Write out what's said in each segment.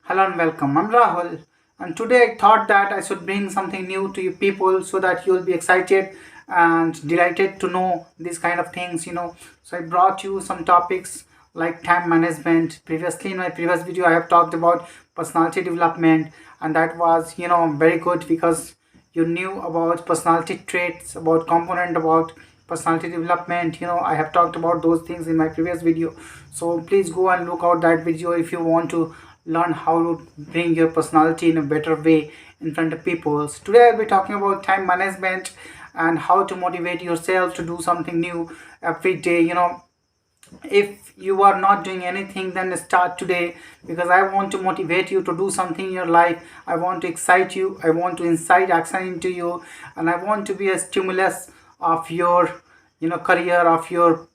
Hello and welcome. I'm Rahul, and today I thought that I should bring something new to you people so that you'll be excited and delighted to know these kind of things. So I brought you some topics like time management. Previously, in my previous video, I have talked about personality development, and that was very good because you knew about personality traits, about component, about personality development. I have talked about those things in my previous video, so please go and look out that video if you want to learn how to bring your personality in a better way in front of people. So today I'll be talking about time management and how to motivate yourself to do something new every day. If you are not doing anything, then start today, because I want to motivate you to do something in your life. I want to excite you, I want to incite action into you, and I want to be a stimulus of your career, of your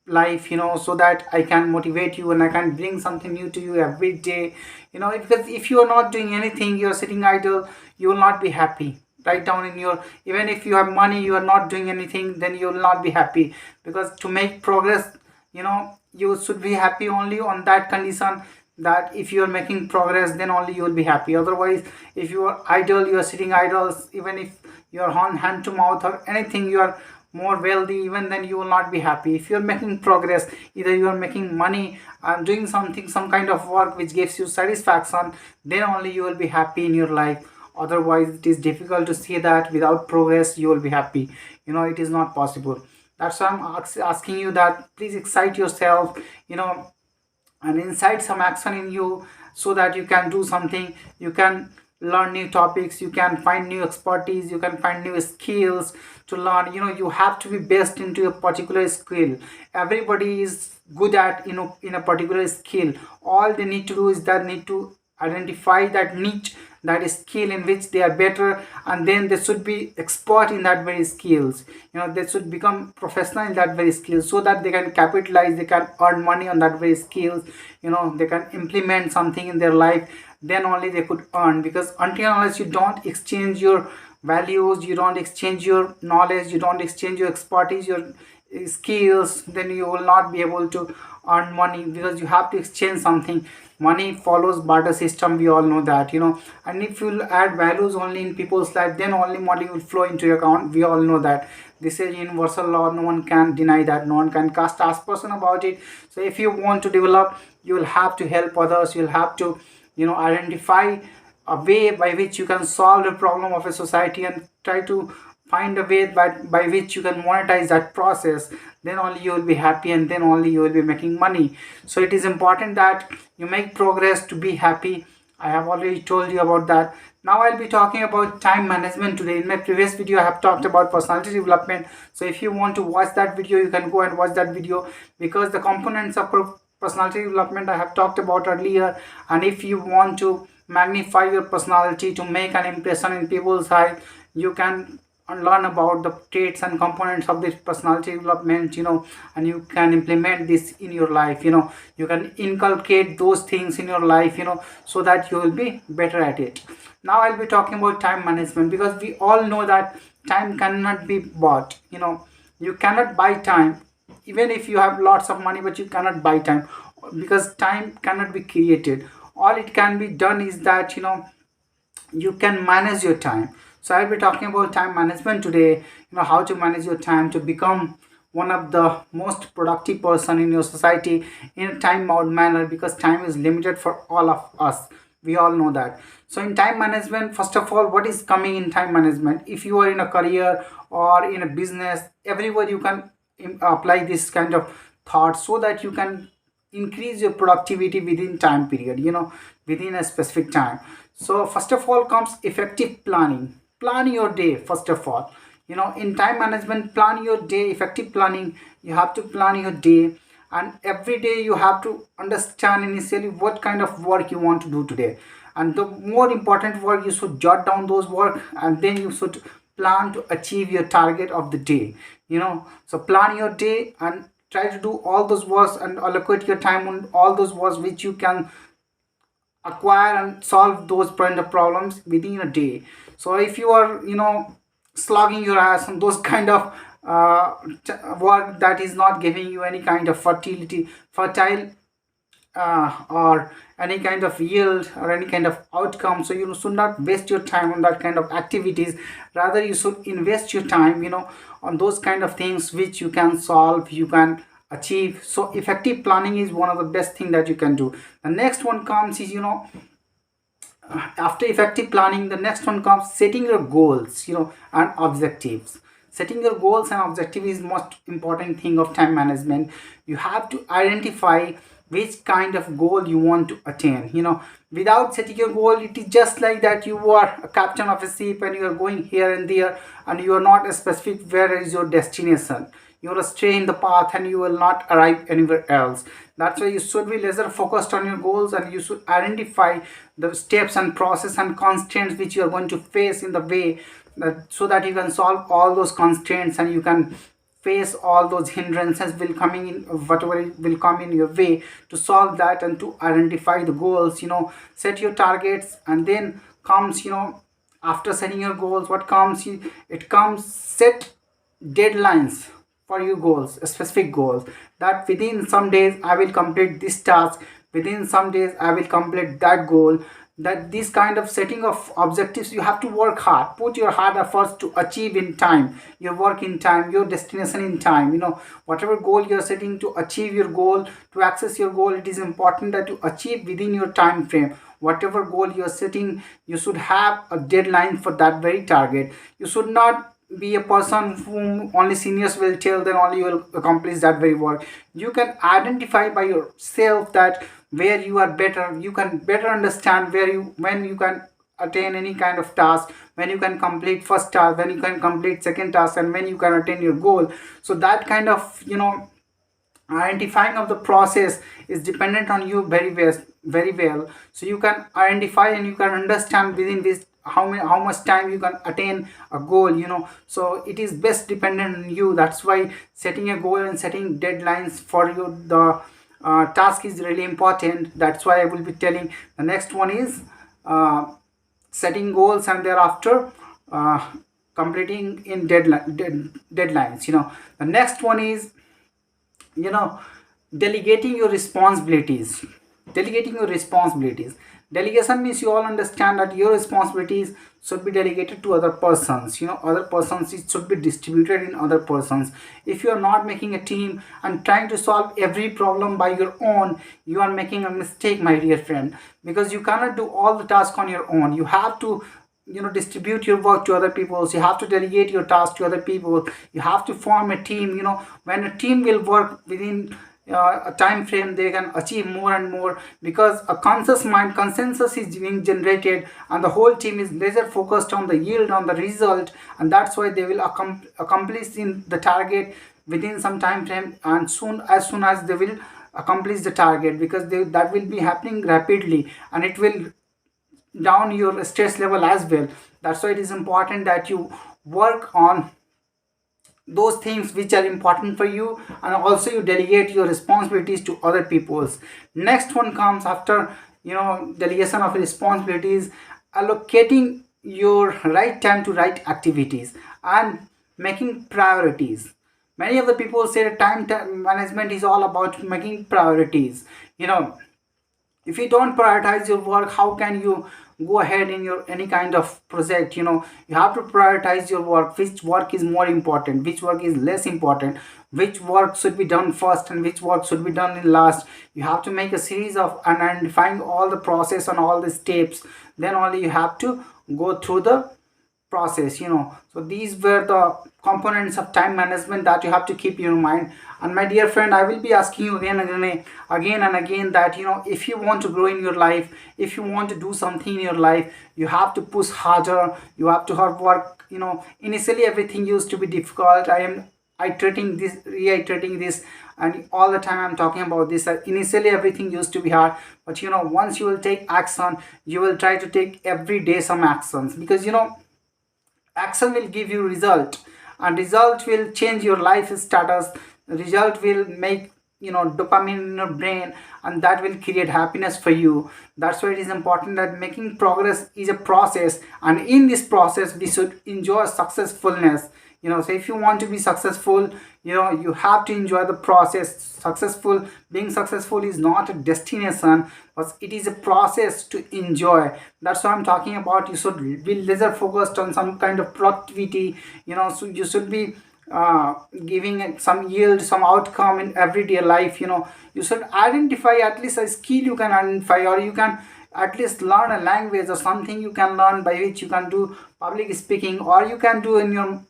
life, so that I can motivate you and I can bring something new to you every day. Because if you are not doing anything, you're sitting idle, you will not be happy. Write down in your, even if you have money, you are not doing anything, then you will not be happy. Because to make progress, you should be happy only on that condition, that if you are making progress, then only you will be happy. Otherwise, if you are idle, you are sitting idle, even if you are on hand to mouth or anything, you are more wealthy, even then you will not be happy. If you are making progress, either you are making money and doing something, some kind of work which gives you satisfaction, then only you will be happy in your life. Otherwise, it is difficult to say that without progress you will be happy. It is not possible. That's why I'm asking you that please excite yourself, and incite some action in you, so that you can do something, you can learn new topics, you can find new expertise, you can find new skills to learn. You have to be best into a particular skill. Everybody is good at in a particular skill. All they need to do is that need to identify that niche, that is skill in which they are better, and then they should be expert in that very skills. They should become professional in that very skill, so that they can capitalize, they can earn money on that very skills. They can implement something in their life, then only they could earn. Because until unless you don't exchange your values, you don't exchange your knowledge, you don't exchange your expertise, your skills, then you will not be able to earn money, because you have to exchange something. Money follows barter system, we all know that. And if you add values only in people's life, then only money will flow into your account, we all know that. This is universal law, no one can deny that, no one can cast aspersion about it. So if you want to develop, you will have to help others, you'll have to identify a way by which you can solve the problem of a society, and try to find a way by which you can monetize that process. Then only you will be happy, and then only you will be making money. So it is important that you make progress to be happy. I have already told you about that. Now I'll be talking about time management today. In my previous video I have talked about personality development, so if you want to watch that video, you can go and watch that video, because the components of personality development I have talked about earlier. And if you want to magnify your personality to make an impression in people's eye, you can learn about the traits and components of this personality development, and you can implement this in your life. You can inculcate those things in your life, so that you will be better at it. Now I'll be talking about time management, because we all know that time cannot be bought. You cannot buy time, even if you have lots of money, but you cannot buy time, because time cannot be created. All it can be done is that you can manage your time. So I'll be talking about time management today, how to manage your time to become one of the most productive person in your society in a time bound manner, because time is limited for all of us, we all know that. So in time management, first of all, what is coming in time management? If you are in a career or in a business, everywhere you can apply this kind of thought, so that you can increase your productivity within time period, within a specific time. So first of all comes effective planning. Plan your day first of all. In time management, plan your day. Effective planning, you have to plan your day, and every day you have to understand initially what kind of work you want to do today. And the more important work, you should jot down those work, and then you should plan to achieve your target of the day. So plan your day and try to do all those works, and allocate your time on all those works which you can acquire and solve those kind of problems within a day. So if you are slogging your ass on those kind of work that is not giving you any kind of fertile or any kind of yield or any kind of outcome. So you should not waste your time on that kind of activities. Rather, you should invest your time, on those kind of things which you can solve, you can achieve. So effective planning is one of the best thing that you can do. The next one comes is, after effective planning, the next one comes setting your goals, and objectives. Setting your goals and objectives is most important thing of time management. You have to identify which kind of goal you want to attain. Without setting your goal, it is just like that you are a captain of a ship and you are going here and there, and you are not specific where is your destination. You will stay in the path and you will not arrive anywhere else. That's why you should be laser focused on your goals, and you should identify the steps and process and constraints which you are going to face in the way, so that you can solve all those constraints and you can face all those hindrances will coming in, whatever will come in your way, to solve that and to identify the goals. Set your targets, and then comes, after setting your goals, what comes, it comes set deadlines for your goals, specific goals, that within some days I will complete this task, within some days I will complete that goal. That this kind of setting of objectives, you have to work hard, put your hard efforts to achieve in time, your work in time, your destination in time. Whatever goal you're setting, to achieve your goal, to access your goal, it is important that you achieve within your time frame. Whatever goal you're setting, you should have a deadline for that very target. You should not be a person whom only seniors will tell, then only you will accomplish that very work. You can identify by yourself that where you are better, you can better understand where you, when you can attain any kind of task, when you can complete first task, when you can complete second task, and when you can attain your goal. So that kind of, identifying of the process is dependent on you very well, very well. So you can identify and you can understand within this how much time you can attain a goal. So it is best dependent on you. That's why setting a goal and setting deadlines for you, the task is really important. That's why I will be telling. The next one is setting goals, and thereafter completing in deadlines. The next one is, delegating your responsibilities. Delegation means you all understand that your responsibilities should be delegated to other persons. Other persons, it should be distributed in other persons. If you are not making a team and trying to solve every problem by your own, you are making a mistake, my dear friend, because you cannot do all the tasks on your own. You have to, distribute your work to other people. So you have to delegate your task to other people. You have to form a team. When a team will work within a time frame, they can achieve more and more, because a conscious mind consensus is being generated, and the whole team is laser focused on the yield, on the result, and that's why they will accomplish in the target within some time frame, and as soon as they will accomplish the target, because that will be happening rapidly, and it will down your stress level as well. That's why it is important that you work on those things which are important for you, and also you delegate your responsibilities to other people's. Next one comes after, delegation of responsibilities, allocating your right time to right activities and making priorities. Many of the people say that time management is all about making priorities. If you don't prioritize your work, how can you go ahead in your any kind of project? You have to prioritize your work, which work is more important, which work is less important, which work should be done first and which work should be done in last. You have to make a series of and identifying all the process and all the steps, then only you have to go through the process. So these were the components of time management that you have to keep in your mind. And my dear friend, I will be asking you again and again that, if you want to grow in your life, if you want to do something in your life, you have to push harder, you have to hard work. Initially everything used to be difficult. I am reiterating this, and all the time I'm talking about this, that initially everything used to be hard, but once you will take action, you will try to take every day some actions, because action will give you result, and result will change your life status. Result will make dopamine in your brain, and that will create happiness for you. That's why it is important that making progress is a process, and in this process we should enjoy successfulness. So if you want to be successful, you have to enjoy the process. Being successful is not a destination, but it is a process to enjoy. That's what I'm talking about. You should be laser focused on some kind of productivity. So you should be giving it some yield, some outcome in everyday life. You should identify at least a skill you can identify, or you can at least learn a language or something you can learn by which you can do public speaking, or you can do in your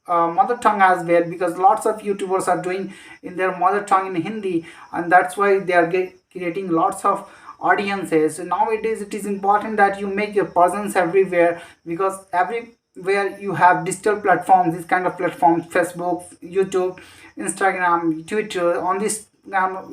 mother tongue as well, because lots of YouTubers are doing in their mother tongue in Hindi, and that's why they are creating lots of audiences. So nowadays it is important that you make your presence everywhere, because everywhere you have digital platforms, this kind of platforms, Facebook, YouTube, Instagram, Twitter. On this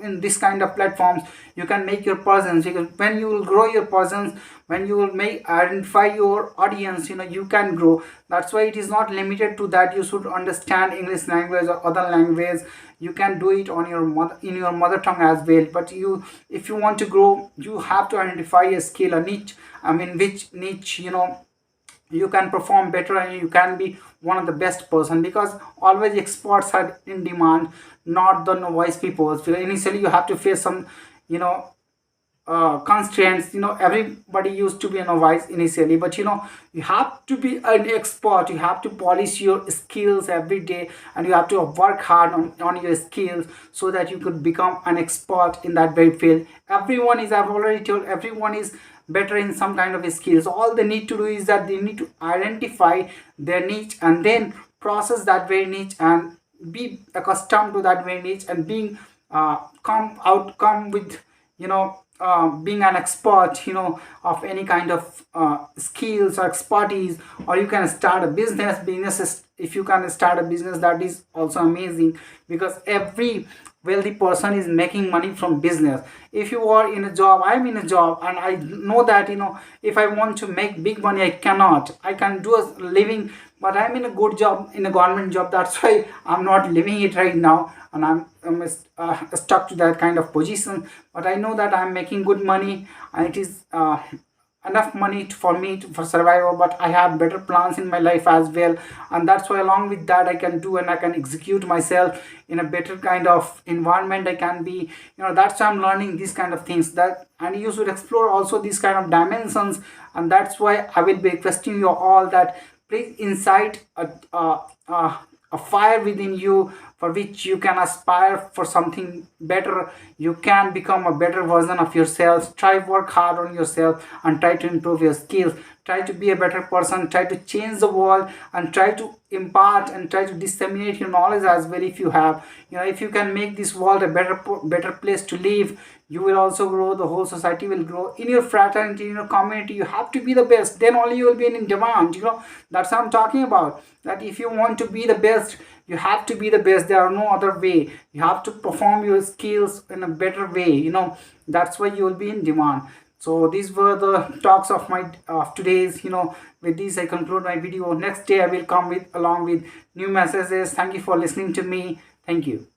in this kind of platforms, you can make your presence, because when you will grow your presence, when you will make identify your audience, you can grow. That's why it is not limited to that you should understand English language or other language. You can do it on your mother tongue as well. But if you want to grow, you have to identify a skill, a niche. I mean, which niche you can perform better, and you can be one of the best person, because always experts are in demand, not the novice people. So initially you have to face some you know constraints. Everybody used to be a novice initially, but you have to be an expert. You have to polish your skills every day, and you have to work hard on your skills, so that you could become an expert in that very field. Everyone is, I've already told, everyone is better in some kind of skills. All they need to do is that they need to identify their niche, and then process that very niche, and be accustomed to that very niche, and being come with being an expert of any kind of skills or expertise. Or you can start a business if you can start a business, that is also amazing, because every wealthy person is making money from business. If you are in a job, I'm in a job, and I know that if I want to make big money, I can do a living, but I'm in a good job, in a government job. That's why I'm not living it right now, and I'm stuck to that kind of position. But I know that I'm making good money, and it is enough money for me for survival. But I have better plans in my life as well, and that's why along with that I can do, and I can execute myself in a better kind of environment. I can be, that's why I'm learning these kind of things. That, and you should explore also these kind of dimensions. And that's why I will be requesting you all that please incite a fire within you, for which you can aspire for something better. You can become a better version of yourself. Try work hard on yourself, and try to improve your skills. Try to be a better person. Try to change the world, and try to impart and try to disseminate your knowledge as well. If you have, if you can make this world a better place to live, you will also grow. The whole society will grow. In your fraternity, in your community, you have to be the best. Then only you will be in demand. That's what I'm talking about. That if you want to be the best, you have to be the best. There are no other way. You have to perform your skills in a better way. That's why you will be in demand. So these were the talks of my today's. With this I conclude my video. Next day I will come with along with new messages. Thank you for listening to me. Thank you.